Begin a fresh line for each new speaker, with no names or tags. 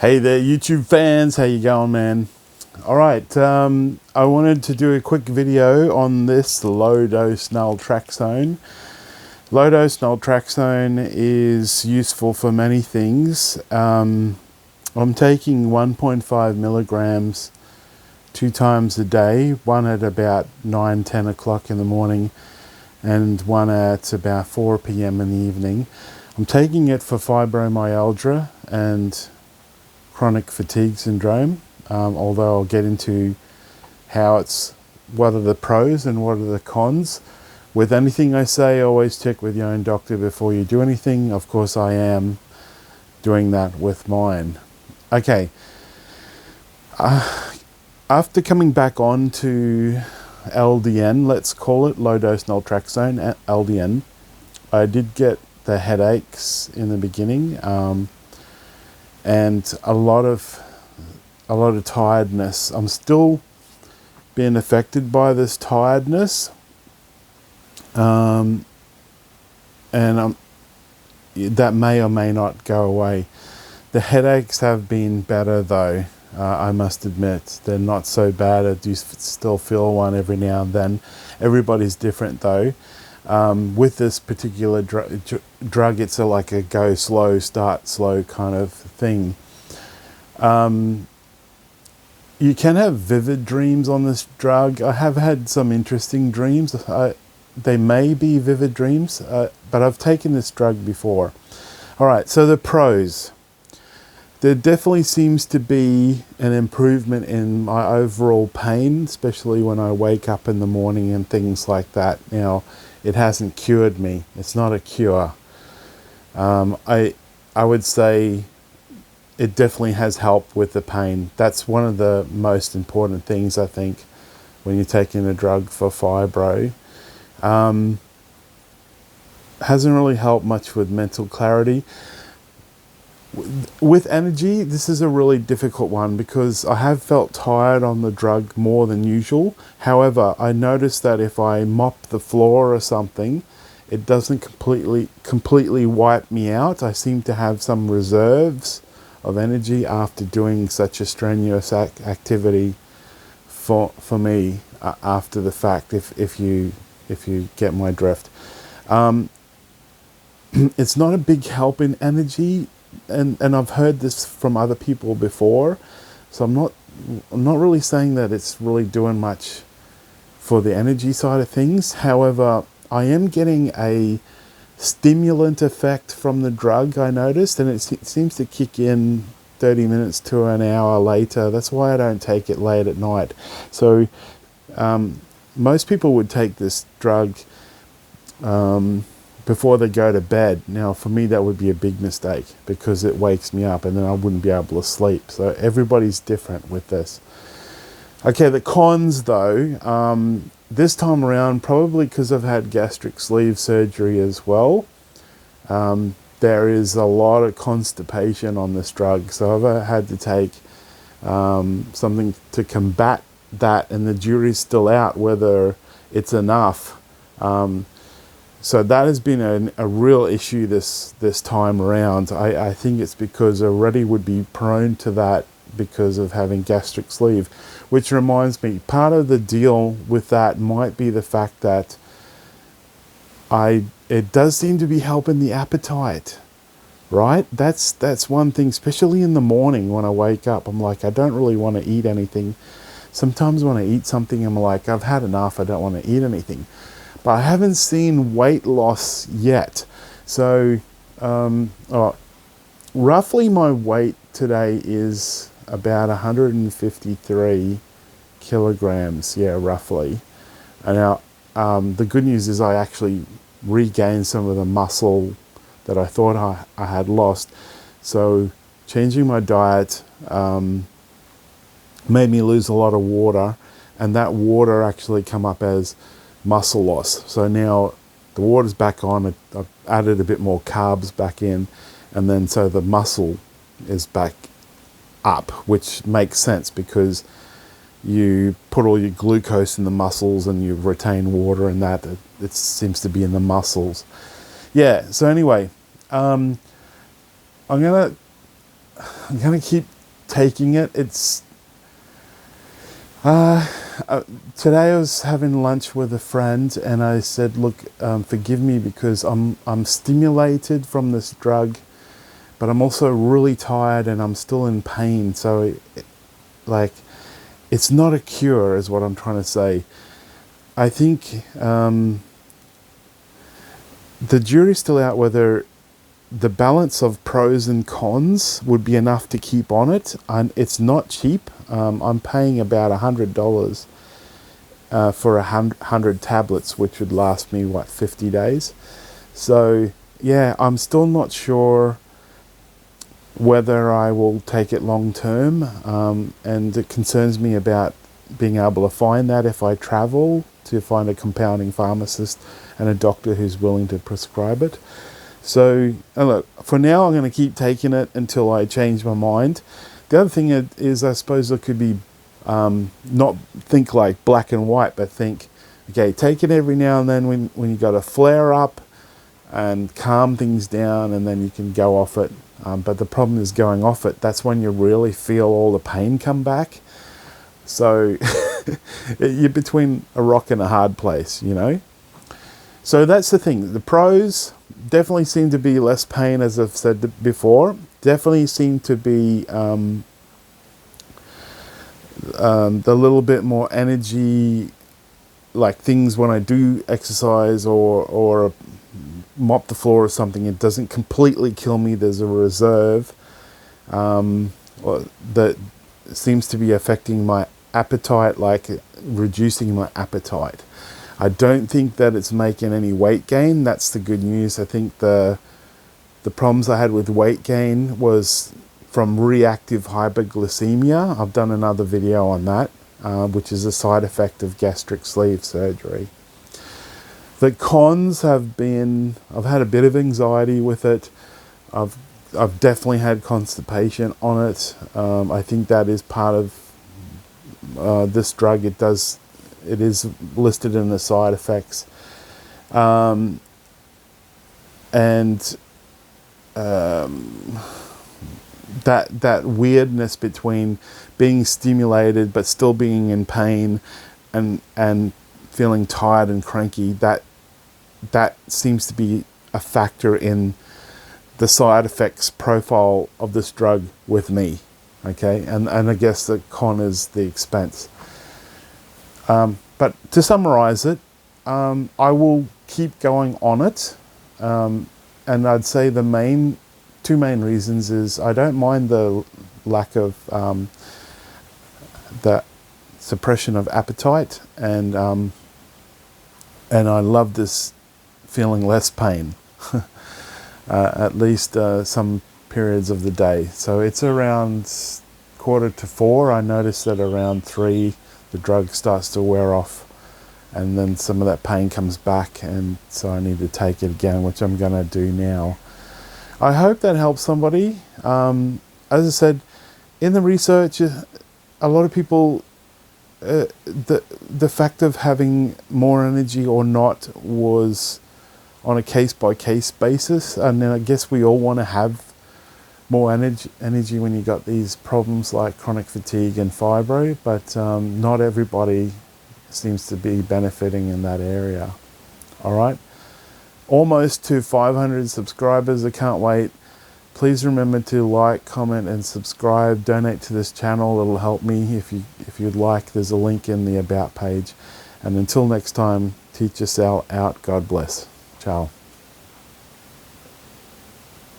Hey there, YouTube fans. How you going, man? All right. I wanted to do a quick video on this low-dose naltraxone. Low-dose naltraxone is useful for many things. I'm taking 1.5 milligrams 2 times a day, one at about 9-10 o'clock in the morning and one at about 4 p.m. in the evening. I'm taking it for fibromyalgia and chronic fatigue syndrome, although I'll get into what are the pros and what are the cons. With anything I say, always check with your own doctor before you do anything. Of course, I am doing that with mine. Okay. After coming back on to LDN, let's call it low-dose naltraxone, LDN, I did get the headaches in the beginning, and a lot of tiredness. I'm still being affected by this tiredness, and that may or may not go away. The headaches have been better though. I must admit, they're not so bad. I do still feel one every now and then. Everybody's different though. With this particular drug, it's like a go slow, start slow kind of thing. You can have vivid dreams on this drug. I have had some interesting dreams. They may be vivid dreams, but I've taken this drug before. All right, so the pros. There definitely seems to be an improvement in my overall pain, especially when I wake up in the morning and things like that. Now, it hasn't cured me. It's not a cure. I would say it definitely has helped with the pain. That's one of the most important things, I think, when you're taking a drug for fibro. Hasn't really helped much with mental clarity. With energy, this is a really difficult one because I have felt tired on the drug more than usual. However, I noticed that if I mop the floor or something, it doesn't completely wipe me out. I seem to have some reserves of energy after doing such a strenuous activity for me after the fact, if you get my drift. It's not a big help in energy. And I've heard this from other people before, so I'm not really saying that it's really doing much for the energy side of things. However, I am getting a stimulant effect from the drug, I noticed, and it seems to kick in 30 minutes to an hour later. That's why I don't take it late at night. So most people would take this drug before they go to bed. Now, for me, that would be a big mistake because it wakes me up and then I wouldn't be able to sleep. So everybody's different with this. Okay, the cons though, this time around, probably because I've had gastric sleeve surgery as well, there is a lot of constipation on this drug. So I've had to take something to combat that, and the jury's still out whether it's enough. So that has been a real issue this time around. I think it's because I already would be prone to that because of having gastric sleeve, which reminds me, part of the deal with that might be the fact that it does seem to be helping the appetite, right? That's one thing, especially in the morning when I wake up. I'm like, I don't really want to eat anything. Sometimes when I eat something, I'm like, I've had enough. I don't want to eat anything. But I haven't seen weight loss yet. So roughly my weight today is about 153 kilograms. Yeah, roughly. And now the good news is I actually regained some of the muscle that I thought I had lost. So changing my diet made me lose a lot of water, and that water actually come up as muscle loss. So now the water's back on. I've added a bit more carbs back in, and then so the muscle is back up, which makes sense because you put all your glucose in the muscles and you retain water, and that it seems to be in the muscles. Yeah, so anyway, I'm gonna gonna keep taking it. It's today I was having lunch with a friend, and I said, "Look, forgive me because I'm stimulated from this drug, but I'm also really tired and I'm still in pain. So, like, it's not a cure, is what I'm trying to say. I think the jury's still out whether the balance of pros and cons would be enough to keep on it. And it's not cheap. I'm paying about $100 for 100 tablets, which would last me, what, 50 days? So, yeah, I'm still not sure whether I will take it long term. And it concerns me about being able to find that if I travel, to find a compounding pharmacist and a doctor who's willing to prescribe it. So, look, for now I'm going to keep taking it until I change my mind. The other thing is, I suppose it could be not think like black and white, but think, okay, take it every now and then when you got a flare up, and calm things down, and then you can go off it. But the problem is going off it, that's when you really feel all the pain come back. So you're between a rock and a hard place, you know. So that's the thing. The pros definitely seem to be less pain, as I've said before. Definitely seem to be the little bit more energy, like things when I do exercise or mop the floor or something, it doesn't completely kill me. There's a reserve that seems to be affecting my appetite, like reducing my appetite. I don't think that it's making any weight gain. That's the good news. I think the problems I had with weight gain was from reactive hyperglycemia. I've done another video on that, which is a side effect of gastric sleeve surgery. The cons have been, I've had a bit of anxiety with it. I've definitely had constipation on it. I think that is part of this drug. It is listed in the side effects. That weirdness between being stimulated but still being in pain and feeling tired and cranky, that seems to be a factor in the side effects profile of this drug with me. Okay, and I guess the con is the expense. But to summarize it, I will keep going on it. And I'd say the two main reasons is I don't mind the lack of the suppression of appetite, and I love this feeling less pain, at least some periods of the day. So it's around 3:45. I notice that around 3 the drug starts to wear off, and then some of that pain comes back, and so I need to take it again, which I'm going to do now. I hope that helps somebody. As I said, in the research, a lot of people, the fact of having more energy or not was on a case-by-case basis, and then I guess we all want to have more energy when you got these problems like chronic fatigue and fibro, but not everybody seems to be benefiting in that area. All right, almost to 500 subscribers. I can't wait. Please remember to like, comment, and subscribe. Donate to this channel. It'll help me if you'd like. There's a link in the About page. And until next time, teach yourself out. God bless. Ciao.